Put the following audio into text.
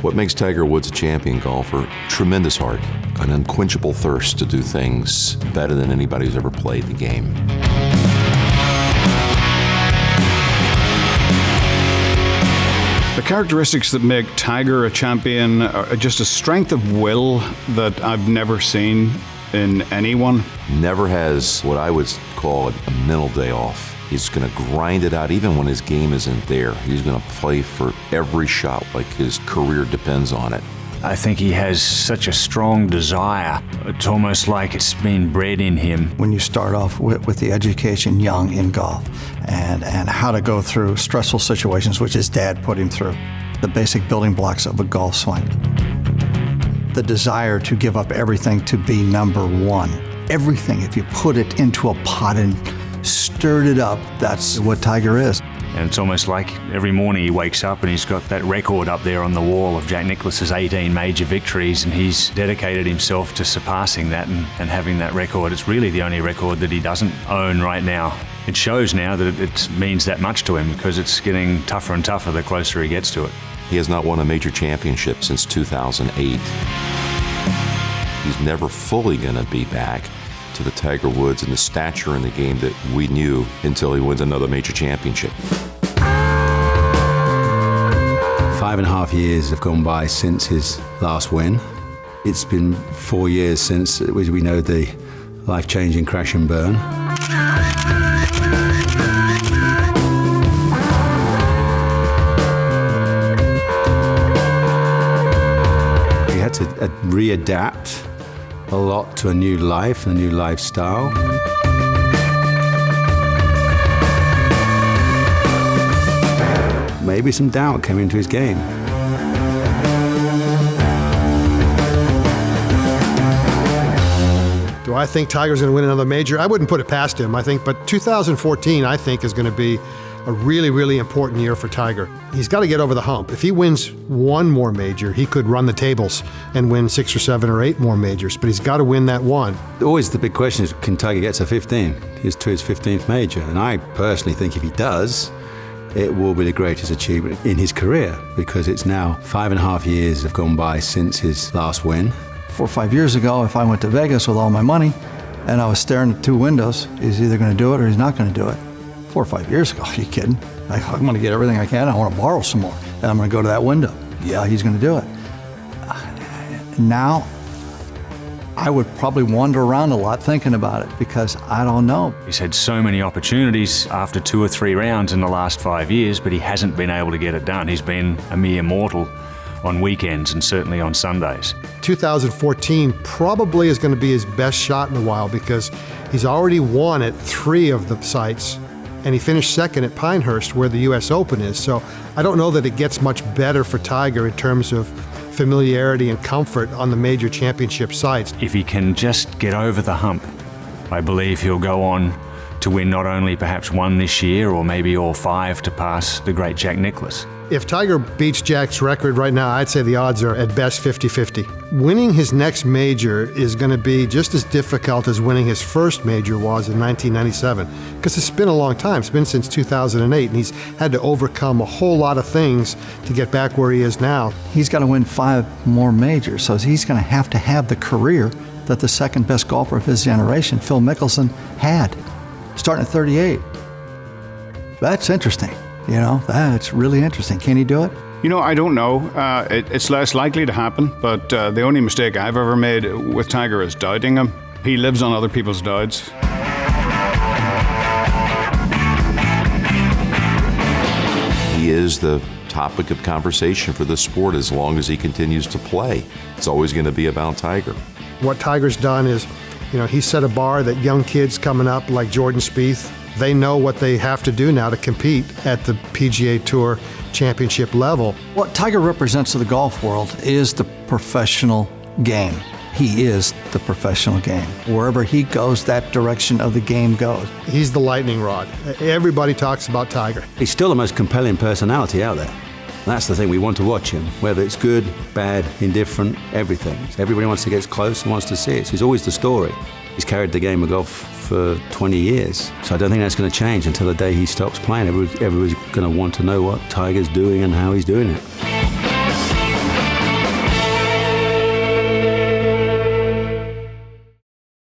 What makes Tiger Woods a champion golfer? Tremendous heart, an unquenchable thirst to do things better than anybody who's ever played the game. The characteristics that make Tiger a champion are just a strength of will that I've never seen in anyone. Never has what I would call a mental day off. He's going to grind it out even when his game isn't there. He's going to play for every shot like his career depends on it. I think he has such a strong desire. It's almost like it's been bred in him. When you start off with the education young in golf and how to go through stressful situations, which his dad put him through, the basic building blocks of a golf swing. The desire to give up everything to be number one. Everything, if you put it into a pot and stirred it up, that's what Tiger is. And it's almost like every morning he wakes up and he's got that record up there on the wall of Jack Nicklaus's 18 major victories, and he's dedicated himself to surpassing that and having that record. It's really the only record that he doesn't own right now. It shows now that it means that much to him because it's getting tougher and tougher the closer he gets to it. He has not won a major championship since 2008. He's never fully going to be back to the Tiger Woods and the stature in the game that we knew until he wins another major championship. 5.5 years have gone by since his last win. It's been 4 years since we know the life-changing crash and burn. He had to readapt a lot to a new life and a new lifestyle. Maybe some doubt came into his game. Do I think Tiger's going to win another major? I wouldn't put it past him, I think, but 2014, I think, is going to be a really, really important year for Tiger. He's got to get over the hump. If he wins one more major, he could run the tables and win 6 or 7 or 8 more majors, but he's got to win that one. Always the big question is, can Tiger get to 15? He's to his 15th major, and I personally think if he does, it will be the greatest achievement in his career, because it's now 5.5 years have gone by since his last win. 4 or 5 years ago, if I went to Vegas with all my money and I was staring at 2 windows, he's either going to do it or he's not going to do it. 4 or 5 years ago, are you kidding? I'm going to get everything I can. I want to borrow some more, and I'm going to go to that window. Yeah, he's going to do it. Now, I would probably wander around a lot thinking about it because I don't know. He's had so many opportunities after 2 or 3 rounds in the last 5 years, but he hasn't been able to get it done. He's been a mere mortal on weekends and certainly on Sundays. 2014 probably is going to be his best shot in a while because he's already won at 3 of the sites, and he finished second at Pinehurst where the U.S. Open is. So I don't know that it gets much better for Tiger in terms of familiarity and comfort on the major championship sites. If he can just get over the hump, I believe he'll go on to win not only perhaps 1 this year or maybe all 5 to pass the great Jack Nicklaus. If Tiger beats Jack's record right now, I'd say the odds are at best 50-50. Winning his next major is going to be just as difficult as winning his first major was in 1997, because it's been a long time. It's been since 2008, and he's had to overcome a whole lot of things to get back where he is now. He's got to win 5 more majors, so he's going to have the career that the second best golfer of his generation, Phil Mickelson, had, starting at 38. That's interesting. You know, that's really interesting. Can he do it? You know, I don't know. It's less likely to happen, but the only mistake I've ever made with Tiger is doubting him. He lives on other people's doubts. He is the topic of conversation for the sport as long as he continues to play. It's always going to be about Tiger. What Tiger's done is, you know, he set a bar that young kids coming up like Jordan Spieth, they know what they have to do now to compete at the PGA Tour championship level. What Tiger represents to the golf world is the professional game. He is the professional game. Wherever he goes, that direction of the game goes. He's the lightning rod. Everybody talks about Tiger. He's still the most compelling personality out there. That's the thing, we want to watch him, whether it's good, bad, indifferent, everything. Everybody wants to get close and wants to see it. So he's always the story. He's carried the game of golf for 20 years. So I don't think that's going to change until the day he stops playing. Everybody's going to want to know what Tiger's doing and how he's doing it.